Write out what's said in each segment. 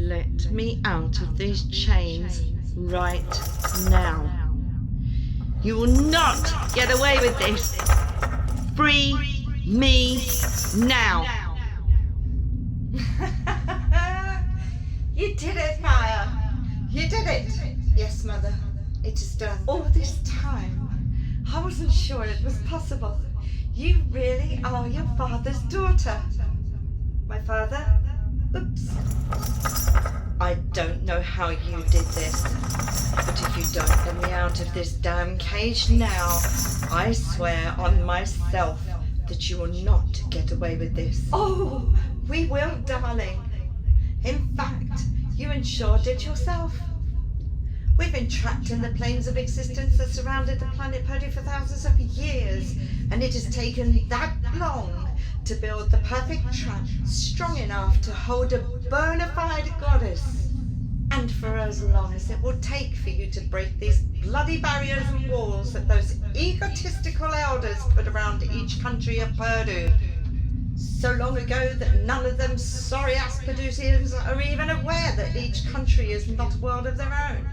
Let me out of these chains right now. You will not get away with this. Free me now. You did it, Fire. You did it. Yes, Mother. It is done. All this time, I wasn't sure it was possible. You really are your father's daughter. My father? Oops. I don't know how you did this, but if you don't let me out of this damn cage now, I swear on myself that you will not get away with this. Oh, we will, darling. In fact, you ensured it yourself. We've been trapped in the planes of existence that surrounded the planet Purdy for thousands of years, and it has taken that long to build the perfect trap strong enough to hold a bona fide goddess. And for as long as it will take for you to break these bloody barriers and walls that those egotistical elders put around each country of Purdue. So long ago that none of them sorry-ass Padusians are even aware that each country is not a world of their own,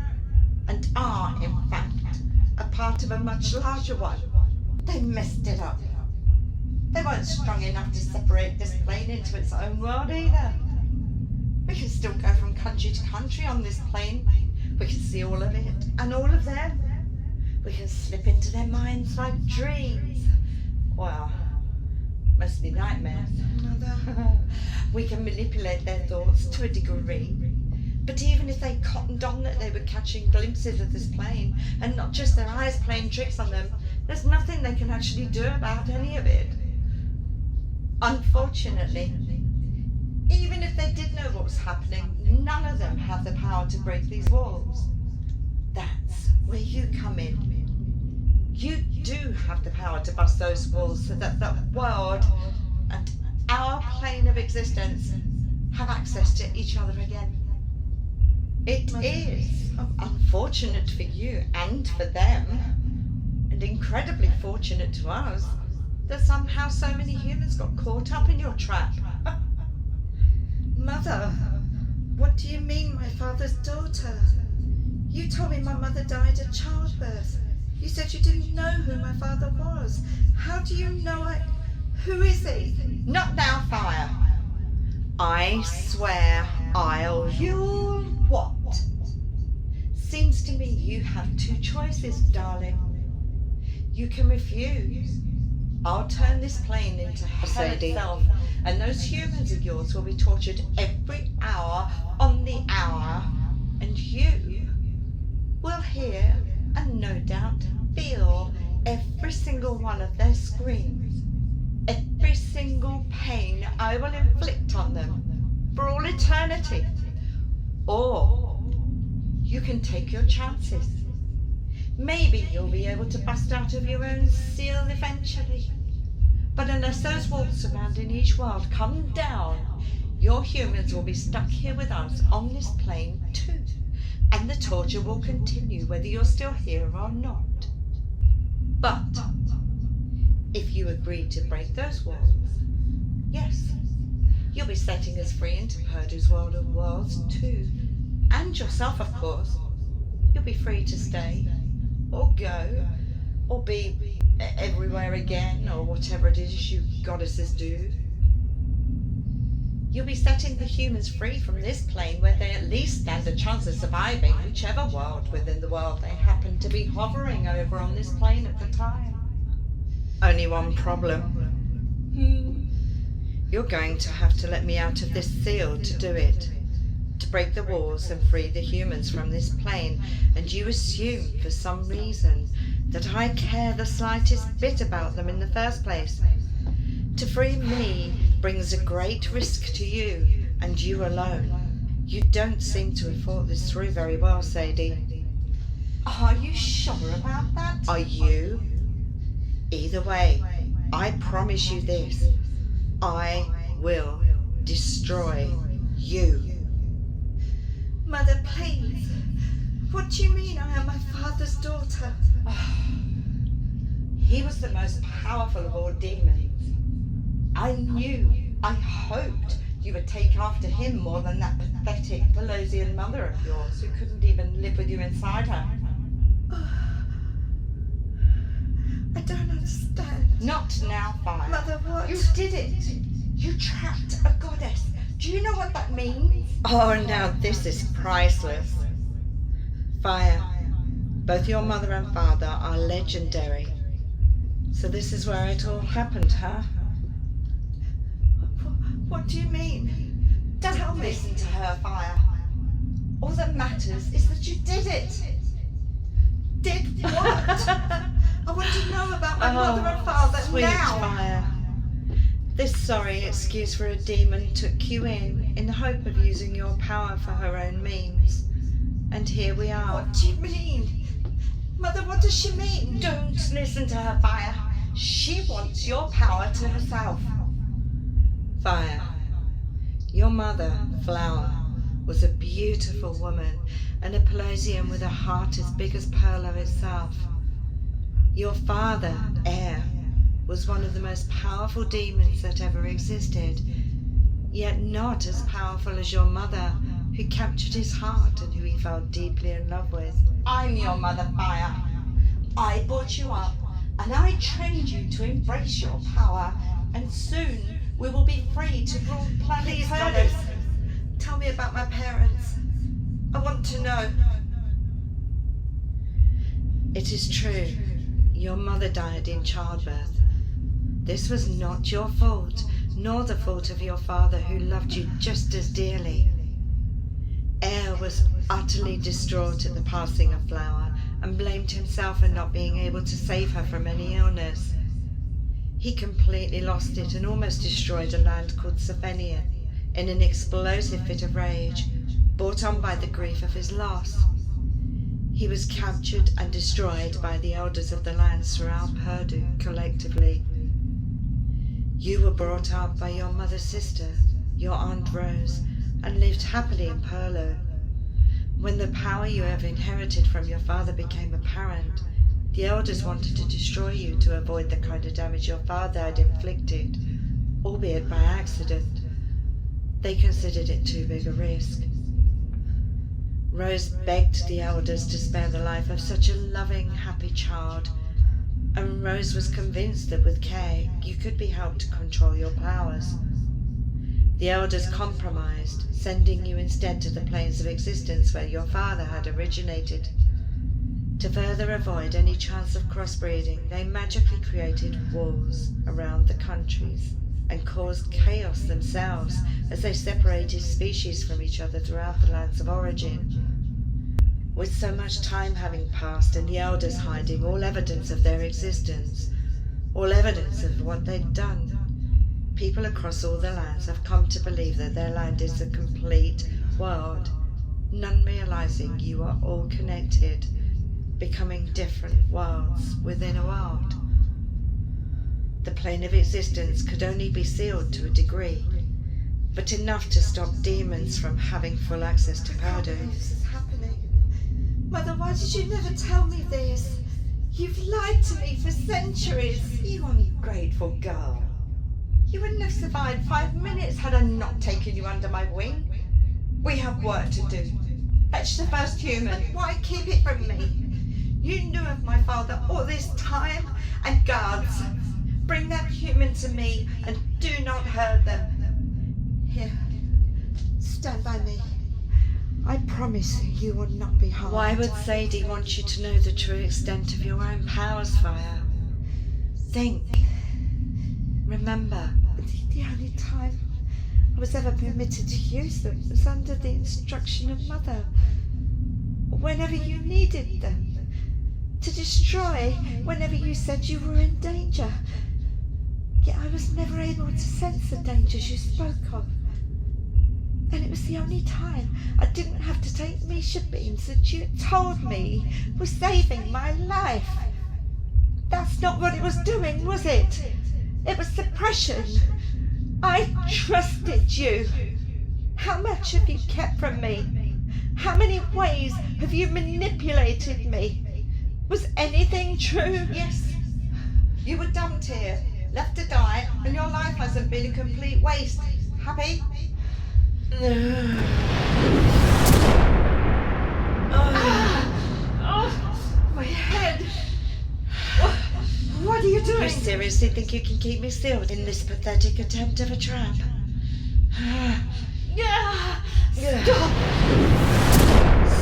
and are, in fact, a part of a much larger one. They messed it up. They weren't strong enough to separate this plane into its own world either. We can still go from country to country on this plane. We can see all of it and all of them. We can slip into their minds like dreams. Well, mostly nightmares. Mother. We can manipulate their thoughts to a degree. But even if they cottoned on that they were catching glimpses of this plane, and not just their eyes playing tricks on them, there's nothing they can actually do about any of it. Unfortunately, even if they did know what was happening, none of them have the power to break these walls. That's where you come in. You do have the power to bust those walls so that the world and our plane of existence have access to each other again. It is unfortunate for you and for them, and incredibly fortunate to us, that somehow so many humans got caught up in your trap. Mother, what do you mean my father's daughter? You told me my mother died at childbirth. You said you didn't know who my father was. How do you know Who is he? Not now, Fire. I swear You'll what? Seems to me you have two choices, darling. You can refuse. I'll turn this plane into hell itself, and those humans of yours will be tortured every hour on the hour, and you will hear and no doubt feel every single one of their screams, every single pain I will inflict on them for all eternity. Or you can take your chances. Maybe you'll be able to bust out of your own seal eventually. But unless those walls surrounding each world come down, your humans will be stuck here with us on this plane too. And the torture will continue whether you're still here or not. But if you agree to break those walls, yes, you'll be setting us free into Purdue's world of worlds too. And yourself, of course. You'll be free to stay, or go, or be everywhere again, or whatever it is you goddesses do. You'll be setting the humans free from this plane where they at least stand a chance of surviving whichever world within the world they happen to be hovering over on this plane at the time. Only one problem. You're going to have to let me out of this seal to do it. To break the walls and free the humans from this plane, and you assume for some reason that I care the slightest bit about them in the first place. To free me brings a great risk to you, and you alone. You don't seem to have thought this through very well, Sadie. Are you sure about that? Are you? Either way, I promise you this. I will destroy you. Mother, please. What do you mean I am my father's daughter? He was the most powerful of all demons. I hoped you would take after him more than that pathetic Pelosian mother of yours who couldn't even live with you inside her. I don't understand. Not now, Fire. Mother, what? You did it. You trapped a goddess. Do you know what that means? Oh, now this is priceless. Fire, both your mother and father are legendary. So this is where it all happened, huh? What do you mean? Tell me. Listen to her, Fire. All that matters is that you did it. Did what? I want to know about my mother and father Sweet now. Fire. This sorry excuse for a demon took you in the hope of using your power for her own means. And here we are. What do you mean? Mother, what does she mean? Don't listen to her, Fire. She wants your power to herself. Fire, your mother, Flower, was a beautiful woman and a Pelosian with a heart as big as Perlo itself. Your father, Air, was one of the most powerful demons that ever existed, yet not as powerful as your mother, who captured his heart and who he fell deeply in love with. I'm your mother, Fire. I brought you up, and I trained you to embrace your power, and soon we will be free to rule planet Please, Earth. goddess, tell me about my parents. I want to know. It is true. Your mother died in childbirth. This was not your fault, nor the fault of your father, who loved you just as dearly. Air was utterly distraught at the passing of Flower and blamed himself for not being able to save her from any illness. He completely lost it and almost destroyed a land called Cephenia in an explosive fit of rage, brought on by the grief of his loss. He was captured and destroyed by the elders of the lands throughout Purdue collectively. You were brought up by your mother's sister, your Aunt Rose, and lived happily in Perlo. When the power you have inherited from your father became apparent, the elders wanted to destroy you to avoid the kind of damage your father had inflicted, albeit by accident. They considered it too big a risk. Rose begged the elders to spare the life of such a loving, happy child, and Rose was convinced that with care you could be helped to control your powers. The elders compromised, sending you instead to the planes of existence where your father had originated. To further avoid any chance of crossbreeding, they magically created walls around the countries and caused chaos themselves as they separated species from each other throughout the lands of origin. With so much time having passed and the elders hiding all evidence of their existence, all evidence of what they'd done, people across all the lands have come to believe that their land is a complete world, none realizing you are all connected, becoming different worlds within a world. The plane of existence could only be sealed to a degree, but enough to stop demons from having full access to I can't Purdue. believe this is happening. Mother, why did you never tell me this? You've lied to me for centuries. You ungrateful girl. You wouldn't have survived 5 minutes had I not taken you under my wing. We have work to do. Fetch the first human. But why keep it from me? You knew of my father all this time, and guards. Bring that human to me and do not hurt them. Here, stand by me. I promise you will not be harmed. Why would Sadie want you to know the true extent of your own powers, Fire? Think. Remember. The only time I was ever permitted to use them was under the instruction of Mother. Whenever you needed them. To destroy whenever you said you were in danger. Yet I was never able to sense the dangers you spoke of. And it was the only time I didn't have to take Misha beans that you told me was saving my life. That's not what it was doing, was it? It was suppression. I trusted you. How much have you kept from me? How many ways have you manipulated me? Was anything true? Yes. You were dumped here, left to die, and your life hasn't been a complete waste, Happy? My head! What are you doing? You seriously think you can keep me still in this pathetic attempt of a trap? Stop!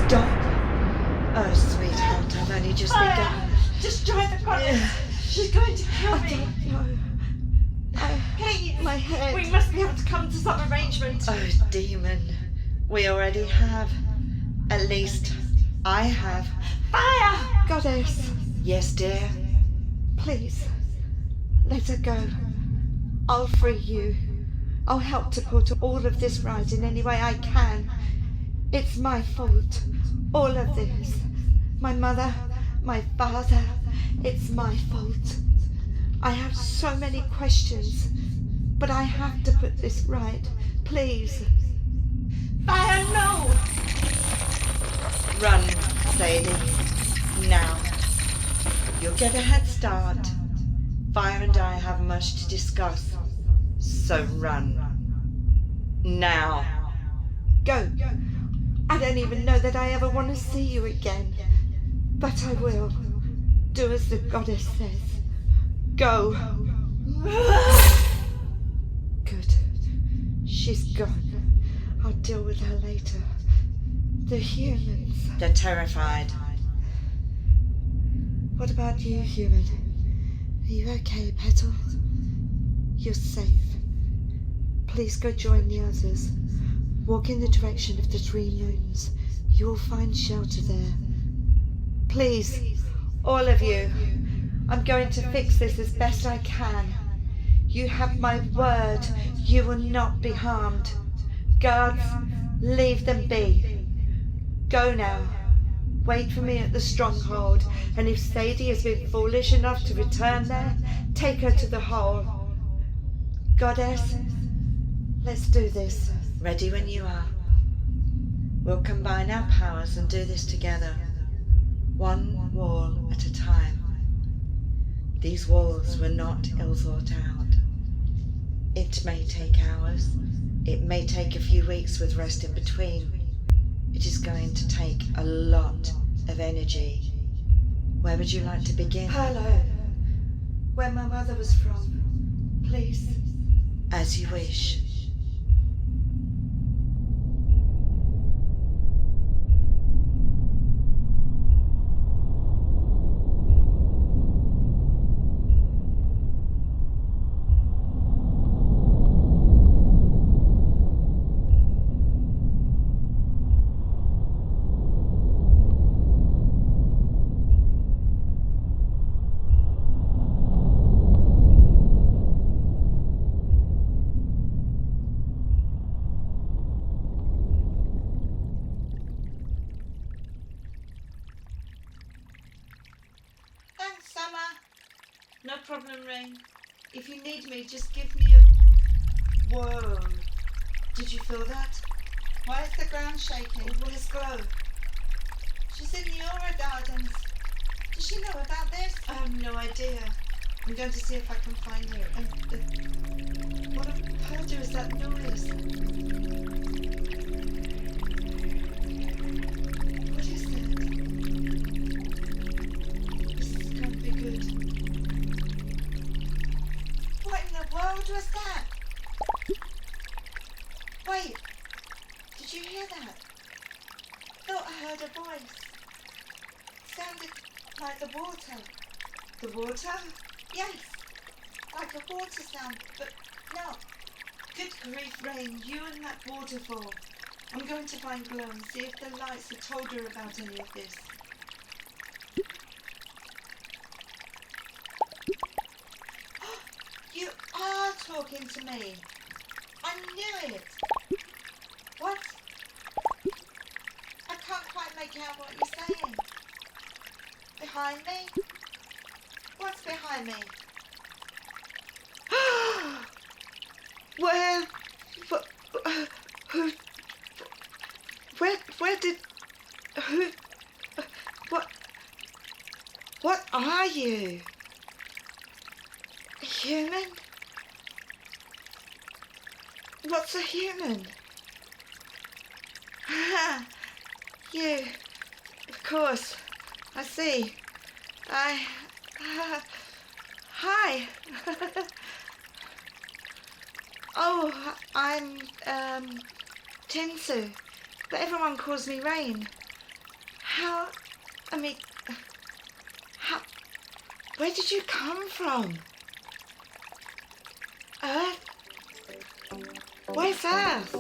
Stop? Oh, sweetheart, I've only just begun. Destroy the goddess! She's going to kill me! No. Please! My head. We must be able to come to some arrangement. Oh, demon. We already have. At least, I have. Fire! Goddess, Yes, dear. please, let her go. I'll free you. I'll help to put all of this right in any way I can. It's my fault. All of this. My mother, my father. It's my fault. I have so many questions, but I have to put this right. Please. Fire, no! Run, Sadie. Now. You'll get a head start. Fire and I have much to discuss. So run. Now. Go. I don't even know that I ever want to see you again. But I will. Do as the goddess says. Go. Good. She's gone. I'll deal with her later. The humans. They're terrified. What about you, human? Are you okay, Petal? You're safe. Please go join the others. Walk in the direction of the 3 moons. You will find shelter there. Please, all of you. I'm going to fix this as best I can. You have my word. You will not be harmed. Guards, leave them be. Go now. Wait for me at the stronghold, and if Sadie has been foolish enough to return there, take her to the hole. Goddess, let's do this. Ready when you are. We'll combine our powers and do this together. One wall at a time. These walls were not ill thought out. It may take hours. It may take a few weeks with rest in between. It is going to take a lot of energy. Where would you like to begin? Hello. Where my mother was from. Please. As you wish. Thanks, Summer. No problem, Rain. If you need me, just give me a... Whoa. Did you feel that? Why is the ground shaking? Where's Glow? She's in the Aura Gardens. Does she know about this? I have no idea. I'm going to see if I can find her. And what I've heard is that noise. What is that? This can't be good. What in the world was that? Wait, did you hear that? Thought I heard a voice. Sounded like the water. The water? Yes, like a water sound, but not. Good grief, Rain, you and that waterfall. I'm going to find Glow and see if the lights have told her about any of this. You are talking to me. I knew it. What? I can't quite make out what you're saying. Behind me? What's behind me? Where? Who? Where did? Who? What are you? A human? What's a human? You. Of course. I see. Hi. Oh, I'm, Tinsu, but everyone calls me Rain. How, where did you come from? Earth? Where's Earth?